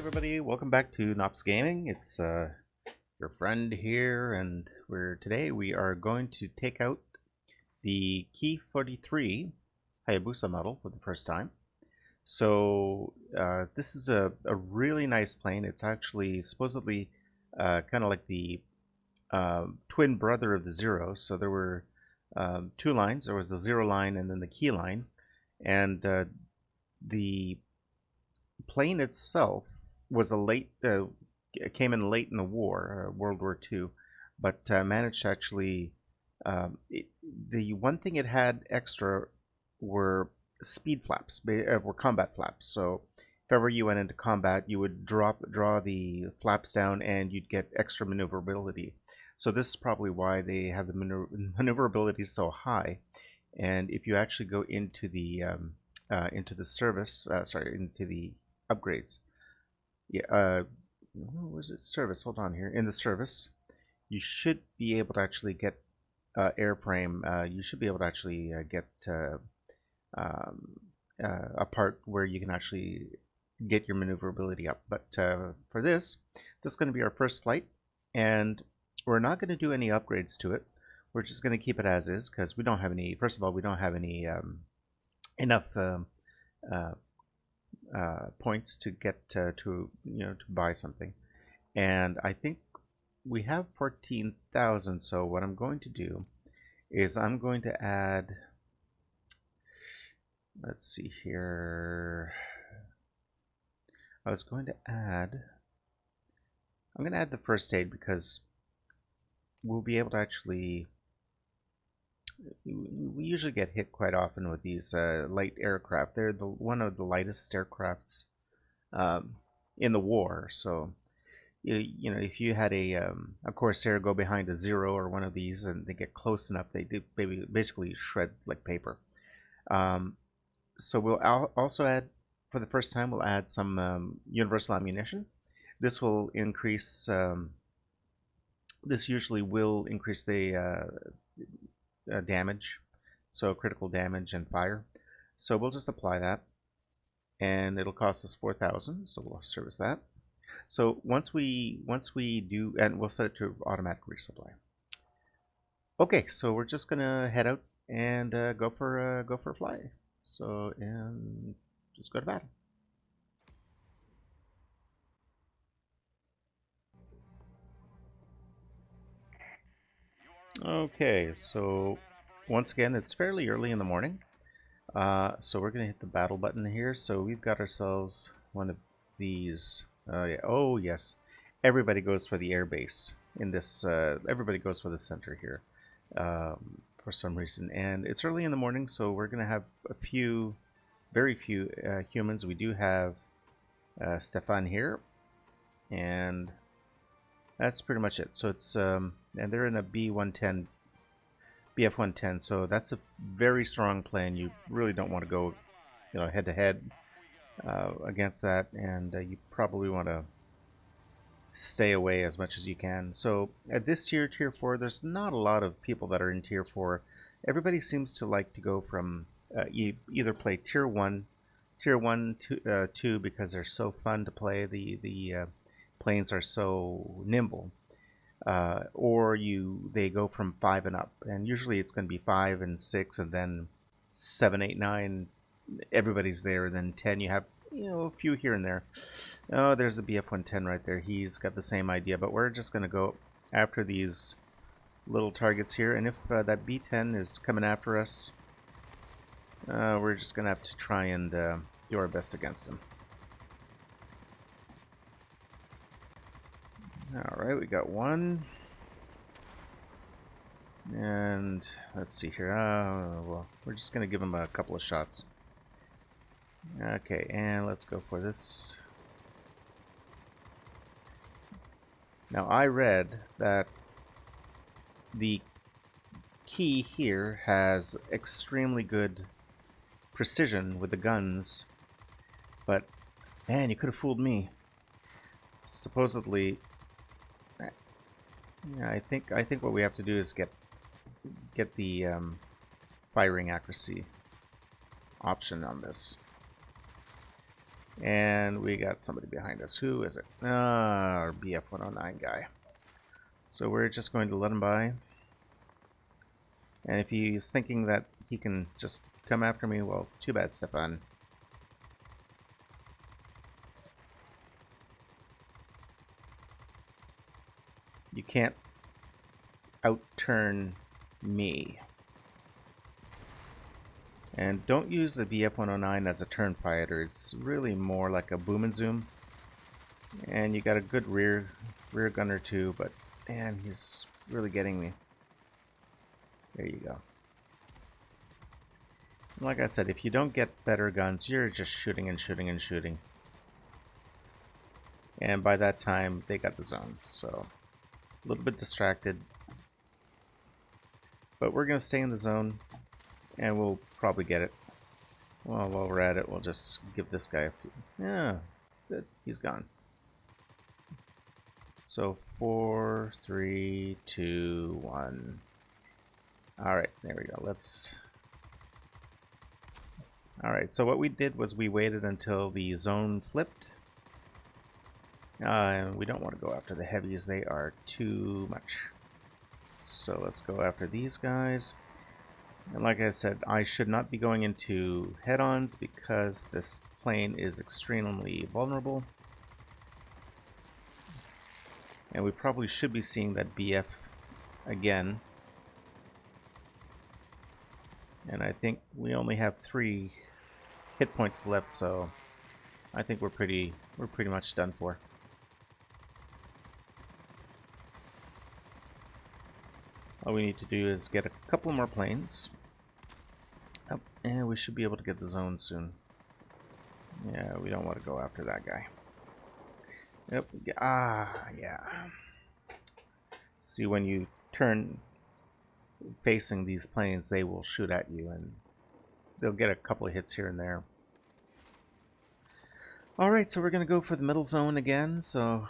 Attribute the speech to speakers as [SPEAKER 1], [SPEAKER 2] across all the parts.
[SPEAKER 1] everybody, welcome back to Nops Gaming. It's your friend here, and today we are going to take out the Ki 43 Hayabusa model for the first time. So this is a really nice plane. It's actually supposedly kind of like the twin brother of the Zero. So there were two lines. There was the Zero line and then the Ki line, and the plane itself was a late came in late in the war, World War II, but managed to actually. The one thing it had extra were speed flaps, were combat flaps. So if ever you went into combat, you would draw the flaps down, and you'd get extra maneuverability. So this is probably why they have the maneuverability so high. And if you actually go into the service, into the upgrades. Yeah, what was it? Service. Hold on here. In the service, you should be able to actually get airframe. You should be able to actually get a part where you can actually get your maneuverability up. But for this is going to be our first flight, and we're not going to do any upgrades to it. We're just going to keep it as is because we don't have any. First of all, we don't have any enough points to get to buy something, and I think we have 14,000. So what I'm going to do is I'm going to add. Let's see here. I was going to add. I'm going to add the first aid because we'll be able to actually. We usually get hit quite often with these light aircraft. They're one of the lightest aircrafts in the war. So, if you had a Corsair go behind a Zero or one of these and they get close enough, they basically shred like paper. So we'll also add, for the first time, we'll add some universal ammunition. This will increase. This usually will increase the damage, so critical damage and fire. So we'll just apply that, and it'll cost us 4,000. So we'll service that. So once we do, and we'll set it to automatic resupply. Okay, so we're just gonna head out and go for a fly. So and just go to battle. Okay, so once again, it's fairly early in the morning. So we're going to hit the battle button here. So we've got ourselves one of these. Yeah. Oh, yes. Everybody goes for the airbase in this. Everybody goes for the center here for some reason. And it's early in the morning, so we're going to have very few humans. We do have Stefan here. And that's pretty much it. So it's and they're in a B110, BF110. So that's a very strong plane. You really don't want to go, head to head against that, and you probably want to stay away as much as you can. So at this tier 4, there's not a lot of people that are in tier 4. Everybody seems to like to go from either play tier 1 to 2 because they're so fun to play. The planes are so nimble, or they go from 5 and up, and usually it's going to be 5 and 6, and then 7, 8, 9. Everybody's there, and then 10 you have a few here and there. Oh, there's the BF-110 right there. He's got the same idea, but we're just going to go after these little targets here, and if that B-10 is coming after us, we're just going to have to try and do our best against him. Alright, we got one. And let's see here. Well, we're just going to give him a couple of shots. Okay, and let's go for this. Now, I read that the Ki here has extremely good precision with the guns, but man, you could have fooled me. Supposedly, yeah, I think what we have to do is get the firing accuracy option on this. And we got somebody behind us. Who is it? Our BF-109 guy. So we're just going to let him by. And if he's thinking that he can just come after me, well, too bad, Stefan. You can't outturn me. And don't use the BF-109 as a turn fighter. It's really more like a boom and zoom. And you got a good rear gunner too, but man, he's really getting me. There you go. Like I said, if you don't get better guns, you're just shooting and shooting and shooting. And by that time, they got the zone, so a little bit distracted. But we're going to stay in the zone, and we'll probably get it. Well, while we're at it, we'll just give this guy a few. Yeah, good. He's gone. So 4, 3, 2, 1. Alright, there we go. Let's... Alright, so what we did was we waited until the zone flipped. And we don't want to go after the heavies, they are too much. So let's go after these guys. And like I said, I should not be going into head-ons because this plane is extremely vulnerable. And we probably should be seeing that BF again. And I think we only have 3 hit points left, so I think we're pretty much done for. All we need to do is get a couple more planes. Oh, and we should be able to get the zone soon. Yeah, we don't want to go after that guy. Yep. Yeah. See, when you turn facing these planes, they will shoot at you, and they'll get a couple of hits here and there. Alright, so we're going to go for the middle zone again, so...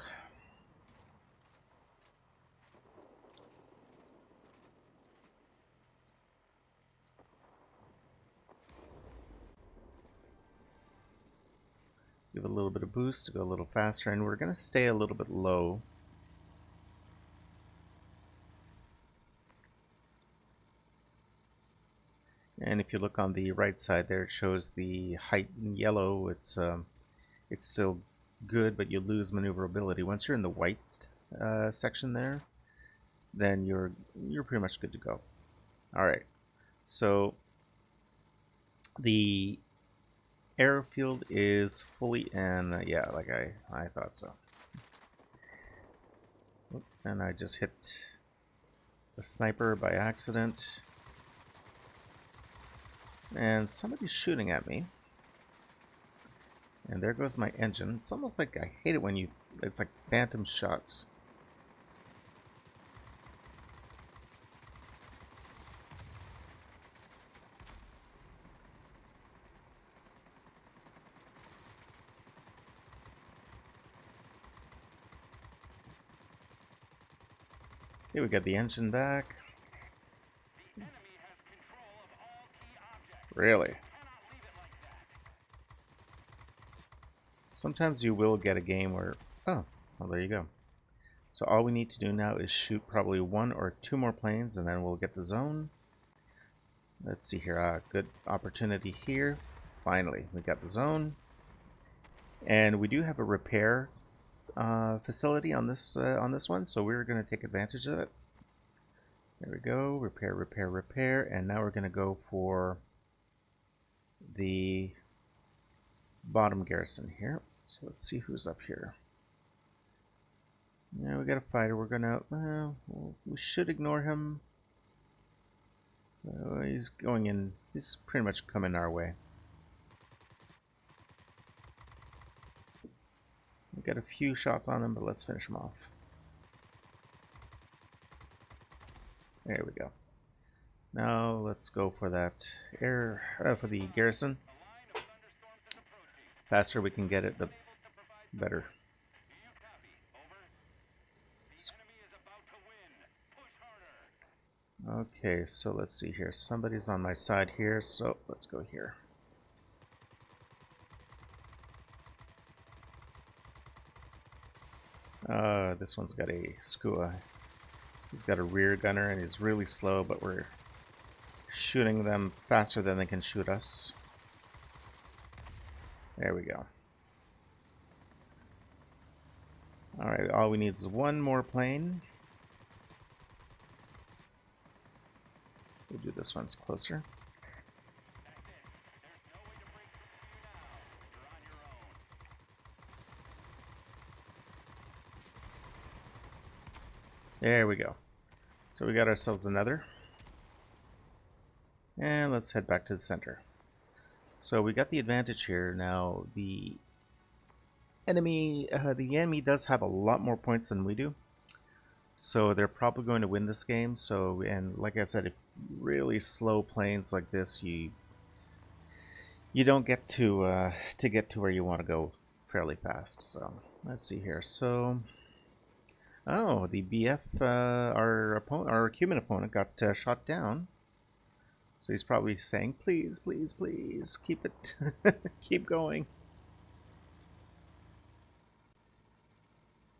[SPEAKER 1] Give it a little bit of boost to go a little faster, and we're going to stay a little bit low. And if you look on the right side there, it shows the height in yellow. It's still good, but you lose maneuverability. Once you're in the white section there, then you're pretty much good to go. All right, so the airfield is fully in. Yeah, like I thought so. And I just hit the sniper by accident. And somebody's shooting at me. And there goes my engine. It's almost like I hate it when it's like phantom shots. Okay, we got the engine back. Really? Sometimes you will get a game where... Oh, well, there you go. So all we need to do now is shoot probably 1 or 2 more planes, and then we'll get the zone. Let's see here. Good opportunity here. Finally, we got the zone. And we do have a repair facility on this one, so we're going to take advantage of it. There we go. Repair, repair, repair. And now we're going to go for the bottom garrison here. So let's see who's up here. Yeah, we got a fighter. We're gonna. We should ignore him. He's going in. He's pretty much coming our way. We got a few shots on him, but let's finish him off. There we go. Now let's go for that for the garrison. Faster we can get it, the better. Okay, so let's see here. Somebody's on my side here, so let's go here. This one's got a Skua. He's got a rear gunner and he's really slow, but we're shooting them faster than they can shoot us. There we go. Alright, all we need is one more plane. We'll do this one's closer. There we go. So we got ourselves another. And let's head back to the center. So we got the advantage here. Now the enemy does have a lot more points than we do. So they're probably going to win this game. So, and like I said, if really slow planes like this, you don't get to get to where you want to go fairly fast. So let's see here. So oh, the BF, our Cuban opponent got shot down. So he's probably saying, please, please, please, keep it, keep going.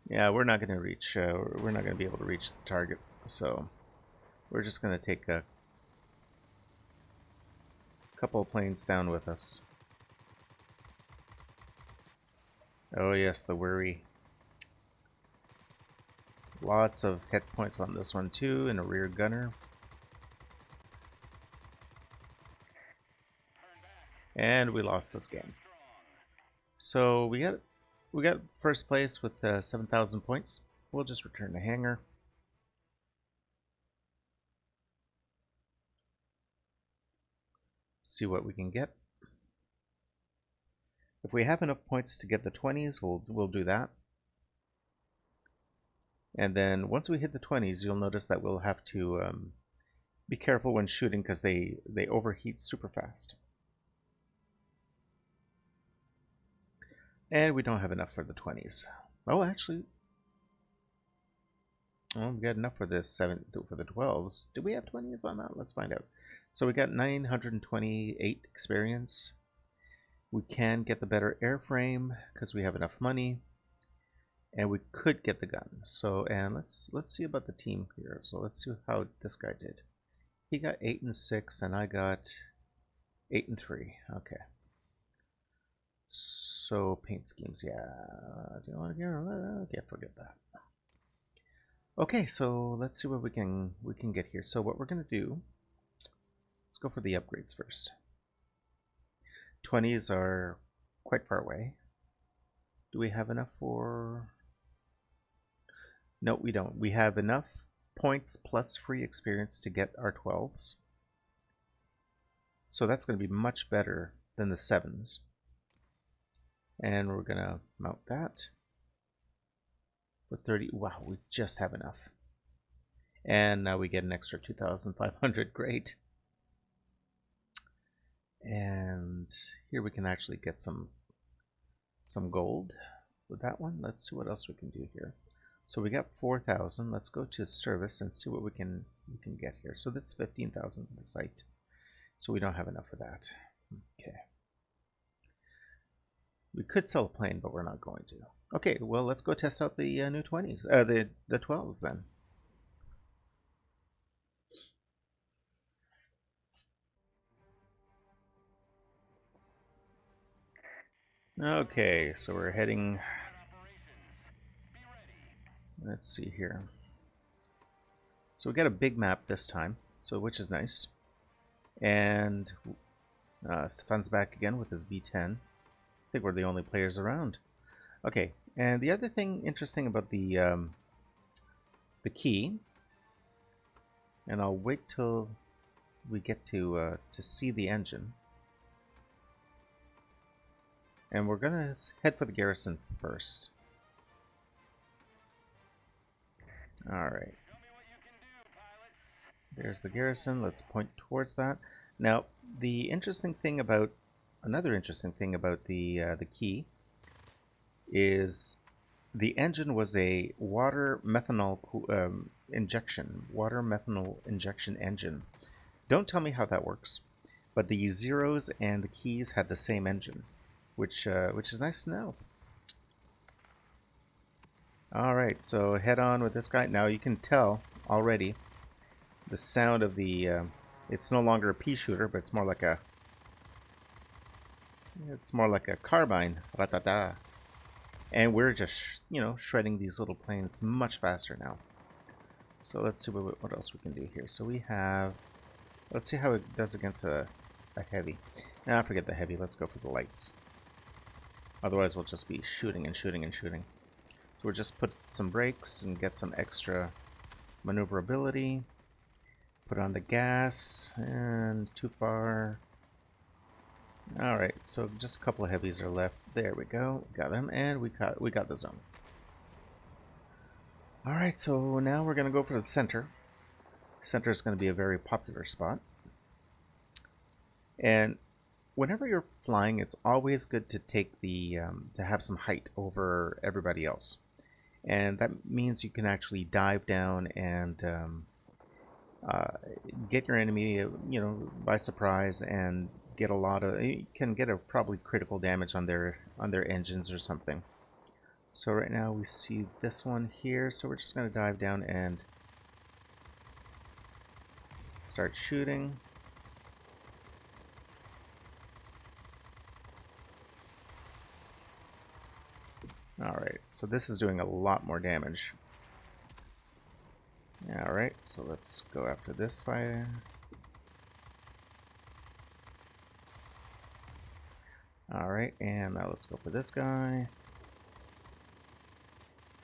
[SPEAKER 1] Yeah, we're not going to reach, we're not going to be able to reach the target. So we're just going to take a couple of planes down with us. Oh yes, the worry. Lots of hit points on this one too, and a rear gunner. And we lost this game. So we got first place with 7,000 points. We'll just return to hangar. See what we can get. If we have enough points to get the 20s, we'll do that. And then once we hit the 20s, you'll notice that we'll have to be careful when shooting because they overheat super fast. And we don't have enough for the 20s. Oh, actually, well, we got enough for the 12s. Do we have 20s on that? Let's find out. So we got 928 experience. We can get the better airframe because we have enough money. And we could get the gun. So, and let's see about the team here. So let's see how this guy did. He got 8 and 6, and I got 8 and 3. Okay. So paint schemes, yeah. Do you want to get? Okay, forget that. Okay, so let's see what we can get here. So what we're gonna do? Let's go for the upgrades first. 20s are quite far away. Do we have enough for? No, we don't. We have enough points plus free experience to get our 12s. So that's going to be much better than the 7s. And we're going to mount that. For 30, wow, we just have enough. And now we get an extra 2,500, great. And here we can actually get some gold with that one. Let's see what else we can do here. So we got 4,000. Let's go to service and see what we can get here. So this is 15,000 for the site. So we don't have enough for that. Okay. We could sell a plane, but we're not going to. Okay, well let's go test out the new 20s, the 12s then. Okay, so we're heading. Let's see here. So we got a big map this time, so which is nice. And Stefan's back again with his B10. I think we're the only players around. Okay, and the other thing interesting about the key, and I'll wait till we get to see the engine. And we're gonna head for the garrison first. Alright. There's the garrison. Let's point towards that. Now, the interesting thing about another interesting thing about the key is the engine was a water methanol injection engine. Don't tell me how that works, but the Zeros and the keys had the same engine, which is nice to know. Alright, so head on with this guy. Now you can tell already the sound of the... it's no longer a pea shooter, but it's more like a... It's more like a carbine. Ratata. And we're just, you know, shredding these little planes much faster now. So let's see what else we can do here. So we have... Let's see how it does against a heavy. Nah, forget the heavy. Let's go for the lights. Otherwise, we'll just be shooting and shooting and shooting. So we'll just put some brakes and get some extra maneuverability. Put on the gas, and too far. Alright, so just a couple of heavies are left. There we go. Got them, and we got the zone. Alright, so now we're going to go for the center. Center is going to be a very popular spot. And whenever you're flying, it's always good to take the to have some height over everybody else, and that means you can actually dive down and get your enemy, you know, by surprise, and get a lot of... You can get a probably critical damage on their engines or something. So right now we see this one here, so we're just going to dive down and start shooting. Alright, so this is doing a lot more damage. Alright, so let's go after this fire. Alright, and now let's go for this guy.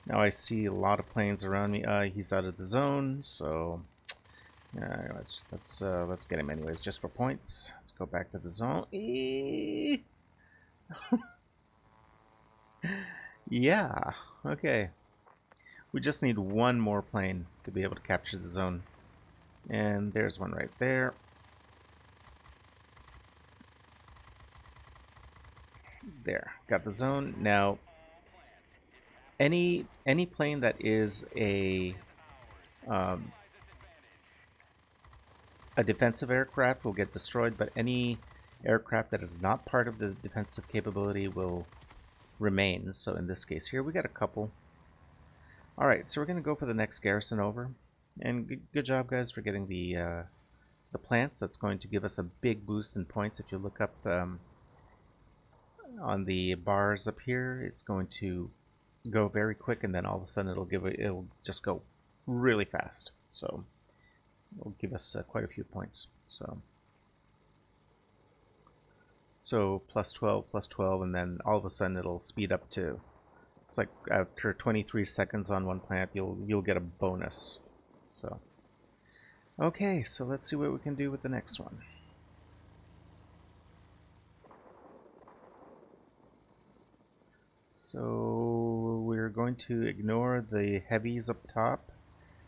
[SPEAKER 1] Now I see a lot of planes around me. He's out of the zone, so let's get him anyways, just for points. Let's go back to the zone. Yeah, okay. We just need one more plane to be able to capture the zone. And there's one right there. There, got the zone. Now, any plane that is a defensive aircraft will get destroyed, but any aircraft that is not part of the defensive capability will remain. So in this case here, we got a couple. Alright, so we're going to go for the next garrison over. And good job, guys, for getting the plants. That's going to give us a big boost in points. If you look up on the bars up here, it's going to go very quick, and then all of a sudden it'll just go really fast. So it'll give us quite a few points. So plus 12, and then all of a sudden it'll speed up to... It's like after 23 seconds on one plant, you'll get a bonus. So, okay, so let's see what we can do with the next one. So we're going to ignore the heavies up top,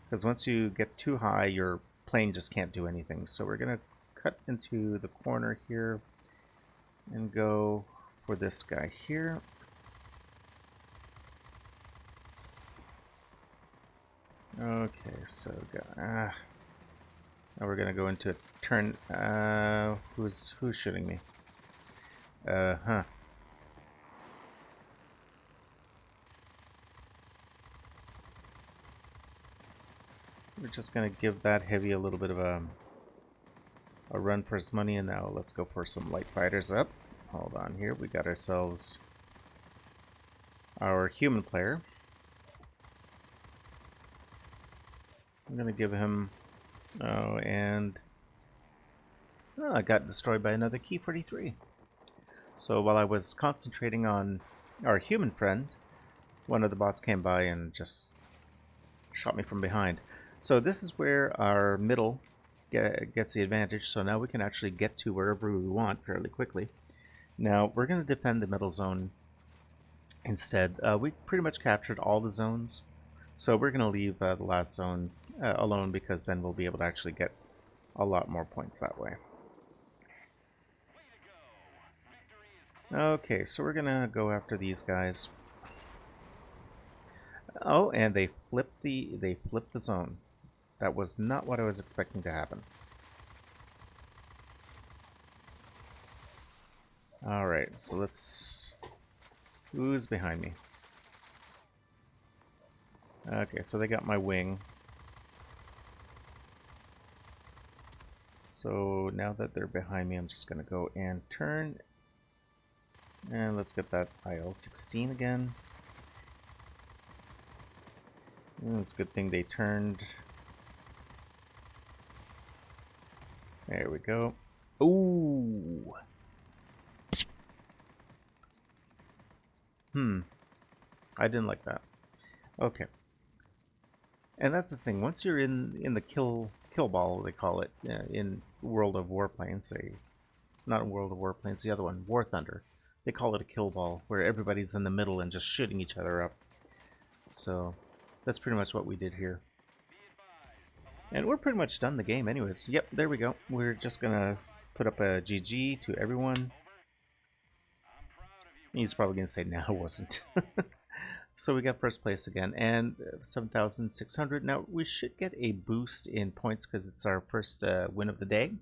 [SPEAKER 1] because once you get too high, your plane just can't do anything. So we're going to cut into the corner here and go for this guy here. Okay, so now we're gonna go into a turn. Who's shooting me? Huh. We're just gonna give that heavy a little bit of a run for his money, and now let's go for some light fighters up. Hold on here, we got ourselves our human player. I'm gonna give him... Oh, and... I got destroyed by another Ki 43. So while I was concentrating on our human friend, one of the bots came by and just shot me from behind. So this is where our middle gets the advantage, so now we can actually get to wherever we want fairly quickly. Now we're going to defend the middle zone instead. We pretty much captured all the zones, so we're going to leave the last zone alone, because then we'll be able to actually get a lot more points that way. Okay, so we're going to go after these guys. Oh, and they flipped the zone. That was not what I was expecting to happen. Alright, so let's... Who's behind me? Okay, so they got my wing. So now that they're behind me, I'm just going to go and turn. And let's get that IL-16 again. And it's a good thing they turned. There we go. Ooh! I didn't like that. Okay. And that's the thing. Once you're in the kill ball, they call it in World of Warplanes. Not in World of Warplanes, the other one, War Thunder. They call it a kill ball, where everybody's in the middle and just shooting each other up. So that's pretty much what we did here. And we're pretty much done the game, anyways. Yep, there we go. We're just gonna put up a GG to everyone. He's probably gonna say, "No, it wasn't." So we got first place again, and 7,600. Now we should get a boost in points because it's our first win of the day.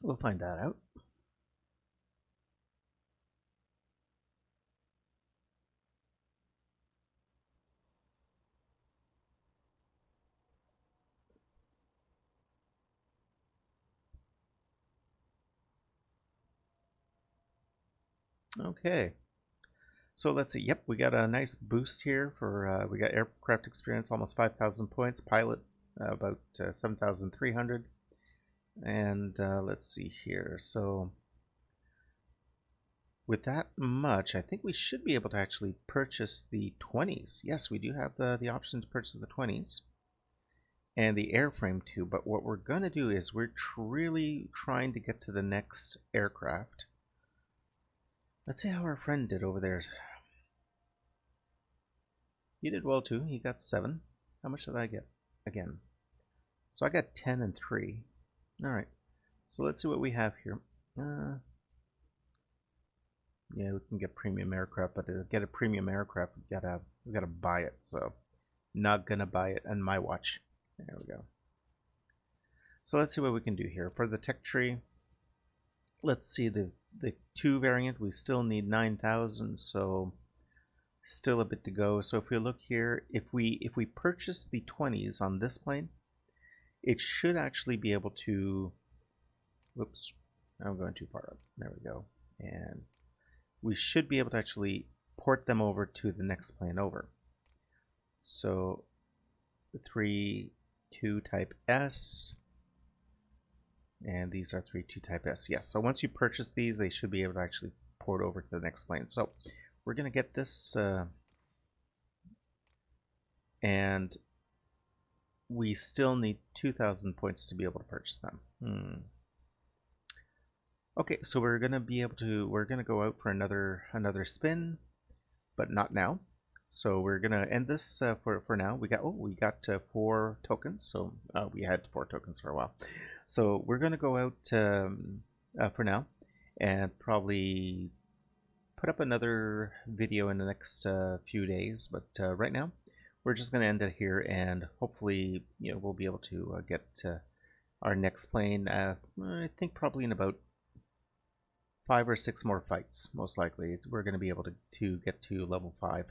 [SPEAKER 1] We'll find that out. Okay. So let's see. Yep, we got a nice boost here for we got aircraft experience, almost 5,000 points. Pilot, about 7,300. And let's see here. So with that much, I think we should be able to actually purchase the 20s. Yes, we do have the option to purchase the 20s. And the airframe too. But what we're going to do is we're really trying to get to the next aircraft. Let's see how our friend did over there. He did well too. He got 7. How much did I get? Again. So I got 10 and 3. Alright. So let's see what we have here. Yeah, we can get premium aircraft, but to get a premium aircraft, we gotta buy it. So not gonna buy it on my watch. There we go. So let's see what we can do here. For the tech tree, let's see the 2 variant. We still need 9,000, so still a bit to go. So if we look here, if we purchase the 20s on this plane, it should actually be able to. Whoops, I'm going too far up. There we go. And we should be able to actually port them over to the next plane over. So the 3-2 type S, and these are 3-2 type S. Yes, so once you purchase these, they should be able to actually port over to the next plane. So we're going to get this, and we still need 2,000 points to be able to purchase them. Okay, so we're gonna go out for another spin, but not now. So we're gonna end this for now. We got 4 tokens, so we had 4 tokens for a while. So we're gonna go out for now, and probably put up another video in the next few days. But right now, we're just gonna end it here, and hopefully, we'll be able to get our next plane. I think probably in about 5 or 6 more fights, most likely. We're going to be able to get to level 5.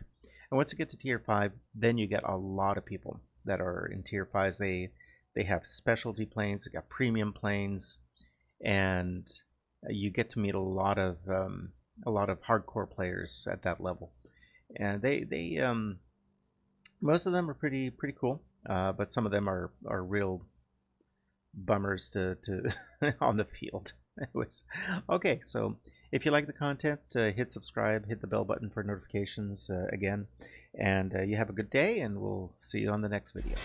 [SPEAKER 1] And once you get to tier 5, then you get a lot of people that are in tier 5s. They have specialty planes, they got premium planes, and you get to meet a lot of hardcore players at that level. And they most of them are pretty cool, but some of them are real bummers to on the field. Anyways, okay, so if you like the content, hit subscribe, hit the bell button for notifications again, and you have a good day, and we'll see you on the next video.